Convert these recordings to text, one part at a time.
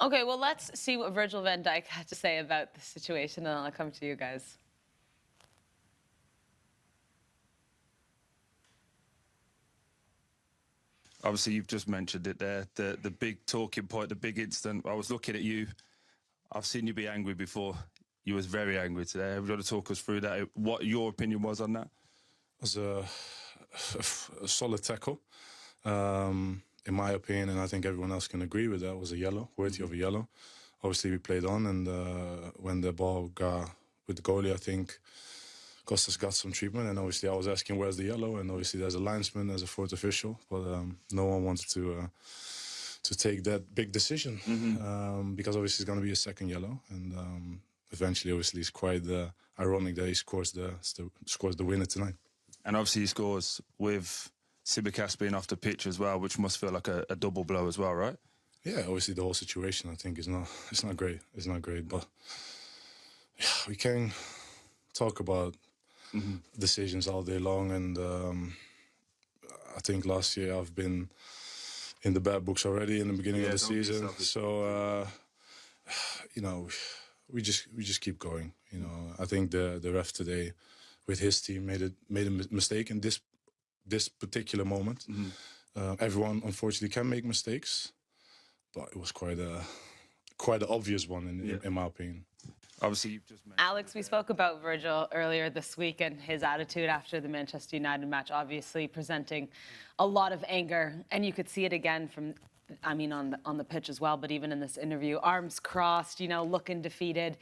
Okay, well, let's see what Virgil van Dijk had to say about the situation, and I'll come to you guys. Obviously, you've just mentioned it there, the big talking point, the big incident. I was looking at you. I've seen you be angry before. You was very angry today. Have you got to talk us through that? What your opinion was on that? It was a solid tackle. In my opinion, and I think everyone else can agree with that, was a yellow, worthy of a yellow. Obviously, we played on, and when the ball got with the goalie, I think Costas got some treatment, and obviously I was asking where's the yellow, and obviously there's a linesman, there's a fourth official, but no one wanted to take that big decision because obviously it's going to be a second yellow, and eventually, obviously, it's quite ironic that he scores the winner tonight. And obviously he scores with Tsimikas being off the pitch as well, which must feel like a double blow as well, right? Yeah, obviously the whole situation I think it's not great. It's not great, but yeah, we can talk about decisions all day long, and I think last year I've been in the bad books already in the beginning of the season. So you know, we just keep going. You know, I think the ref today with his team made a mistake in this particular moment. Everyone unfortunately can make mistakes, but it was quite an obvious one in my opinion. Obviously, you've just mentioned Alex, we spoke about Virgil earlier this week and his attitude after the Manchester United match, obviously presenting a lot of anger, and you could see it again from, I mean, on the pitch as well, but even in this interview, arms crossed, you know, looking defeated.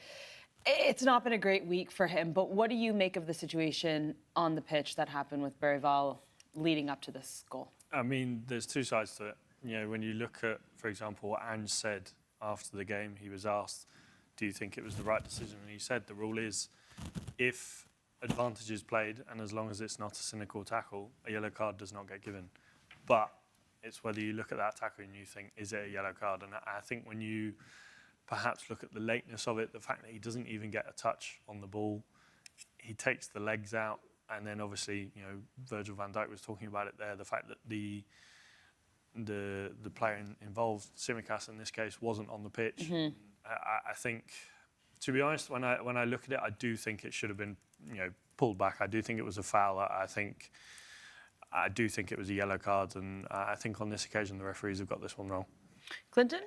It's not been a great week for him, but what do you make of the situation on the pitch that happened with Bergvall leading up to this goal? I mean, there's two sides to it. You know, when you look at, for example, what Ange said after the game, he was asked, do you think it was the right decision? And he said the rule is if advantage is played, and as long as it's not a cynical tackle, a yellow card does not get given. But it's whether you look at that tackle and you think, is it a yellow card? And I think when you perhaps look at the lateness of it, the fact that he doesn't even get a touch on the ball, he takes the legs out, and then obviously, you know, Virgil van Dijk was talking about it there, the fact that the player involved, Tsimikas in this case, wasn't on the pitch. I think, to be honest, when I look at it, I do think it should have been, you know, pulled back. I do think it was a foul. I do think it was a yellow card, and I think on this occasion the referees have got this one wrong. Clinton?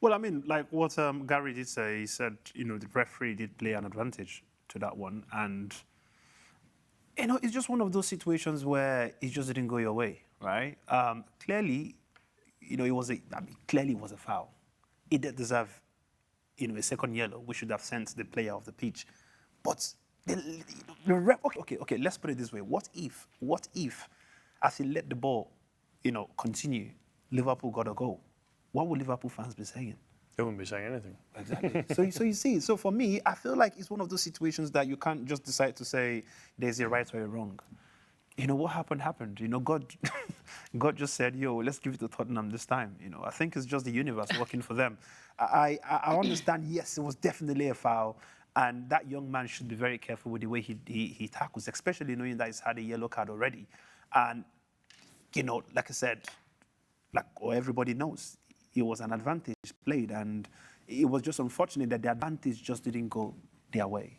Well, I mean, like what Gary did say, he said, you know, the referee did play an advantage to that one, and you know, it's just one of those situations where it just didn't go your way, right? Clearly, you know, clearly it was a foul. It did deserve, you know, a second yellow. We should have sent the player off the pitch. But the ref, okay, let's put it this way. What if, as he let the ball, you know, continue, Liverpool got a goal? What would Liverpool fans be saying? They wouldn't be saying anything. Exactly. So you see, so for me, I feel like it's one of those situations that you can't just decide to say there's a right or a wrong. You know, what happened. You know, God just said, yo, let's give it to Tottenham this time. You know, I think it's just the universe working for them. I understand, yes, it was definitely a foul. And that young man should be very careful with the way he tackles, especially knowing that he's had a yellow card already. And, you know, like I said, everybody knows, it was an advantage played. And it was just unfortunate that the advantage just didn't go their way.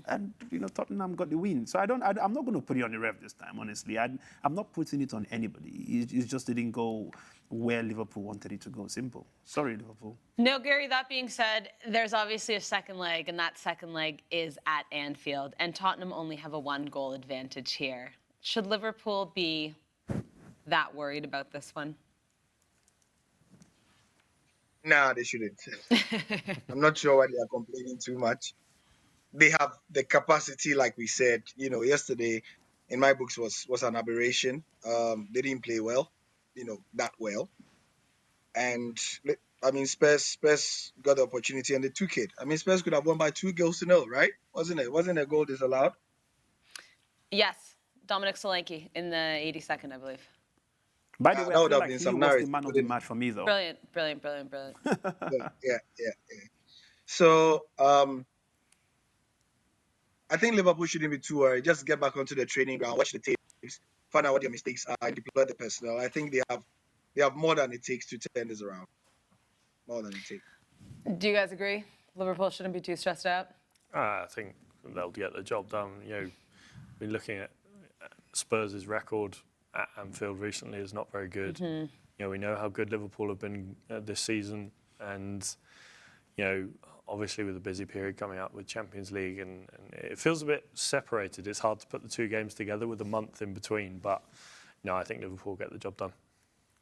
And, you know, Tottenham got the win. So I'm not going to put it on the ref this time, honestly. I'm not putting it on anybody. It just didn't go where Liverpool wanted it to go. Simple. Sorry, Liverpool. No, Gary, that being said, there's obviously a second leg, and that second leg is at Anfield. And Tottenham only have a 1-goal advantage here. Should Liverpool be that worried about this one? Nah, they shouldn't. I'm not sure why they are complaining too much. They have the capacity, like we said, you know, yesterday in my books was an aberration. They didn't play well, you know, that well. And I mean, Spurs got the opportunity and they took it. I mean, Spurs could have won by 2-0, right? Wasn't it? Wasn't a goal disallowed? Yes. Dominic Solanke in the 82nd, I believe. By the way, that I would feel have like been he some was the narrative. man of the match for me, though. Brilliant. Yeah. So, I think Liverpool shouldn't be too worried. Just get back onto the training ground, watch the tapes, find out what their mistakes are, and deploy the personnel. I think they have more than it takes to turn this around. more than a tick. Do you guys agree? Liverpool shouldn't be too stressed out? I think they'll get the job done. Been looking at Spurs' record at Anfield recently is not very good. We know how good Liverpool have been this season, and obviously with a busy period coming up with Champions League, and it feels a bit separated. It's hard to put the two games together with a month in between, but I think Liverpool get the job done.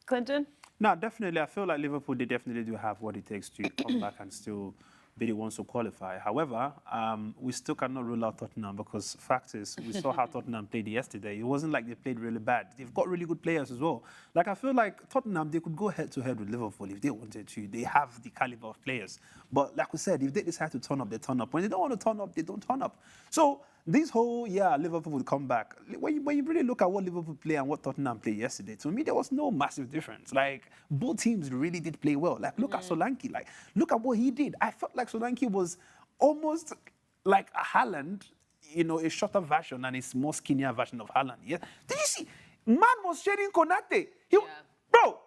Clinton? No, definitely. I feel like Liverpool, they definitely do have what it takes to come back and still be the ones to qualify. However, we still cannot rule out Tottenham because fact is, we saw how Tottenham played yesterday. It wasn't like they played really bad. They've got really good players as well. Like, I feel like Tottenham, they could go head-to-head with Liverpool if they wanted to. They have the caliber of players. But like we said, if they decide to turn up, they turn up. When they don't want to turn up, they don't turn up. So this whole, Liverpool would come back. When you really look at what Liverpool play and what Tottenham played yesterday, to me, there was no massive difference. Like, both teams really did play well. Like, look at Solanke. Like, look at what he did. I felt like Solanke was almost like a Haaland, a shorter version and a more skinnier version of Haaland. Yeah? Did you see? Man was shading Konate. Bro,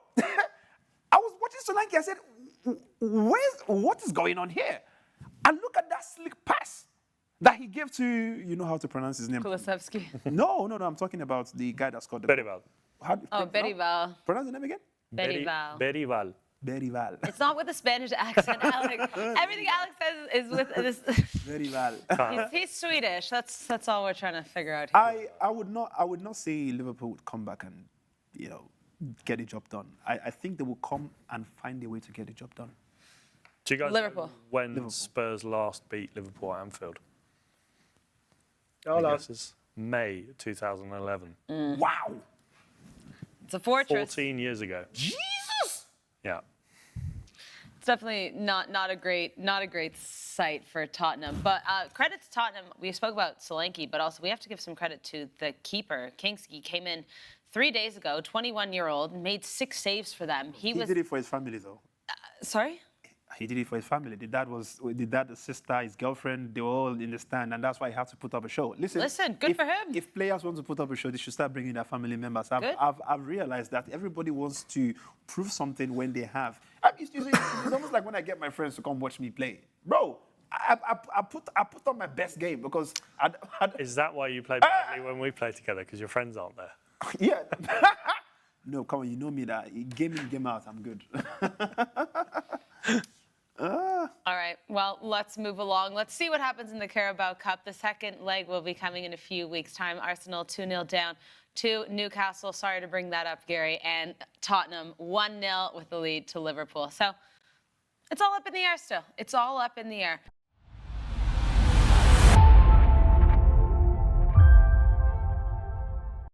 I was watching Solanke. I said, what is going on here? And look at that slick pass that he gave to, you know how to pronounce his name? Kulusevski. No, I'm talking about the guy that scored the goal. Bergvall. Bergvall. Pronounce the name again? Bergvall. Bergvall. It's not with a Spanish accent, Alex. Everything Alex says is with this. Bergvall. He's Swedish. That's all we're trying to figure out here. I would not say Liverpool would come back and, get the job done. I think they will come and find a way to get the job done. Do you guys Liverpool. know when Spurs last beat Liverpool at Anfield? All out. May 2011. Wow. It's a fortress. 14 years ago. Jesus! Yeah. It's definitely not a great sight for Tottenham. But credit to Tottenham. We spoke about Solanke, but also we have to give some credit to the keeper. Kingsky came in 3 days ago, 21-year-old, made 6 saves for them. He did it for his family, though. Sorry? He did it for his family. The dad, the sister, his girlfriend, they were all in the stand, and that's why he had to put up a show. Listen, good for him. If players want to put up a show, they should start bringing their family members. Good. I've realized that everybody wants to prove something when they have. It's almost like when I get my friends to come watch me play. Bro, I put on my best game because Is that why you play badly when we play together? Because your friends aren't there? Yeah. No, come on, you know me that game in, game out, I'm good. All right, well, let's move along. Let's see what happens in the Carabao Cup. The second leg will be coming in a few weeks' time. Arsenal 2-0 down to Newcastle. Sorry to bring that up, Gary. And Tottenham 1-0 with the lead to Liverpool. So it's all up in the air still. It's all up in the air.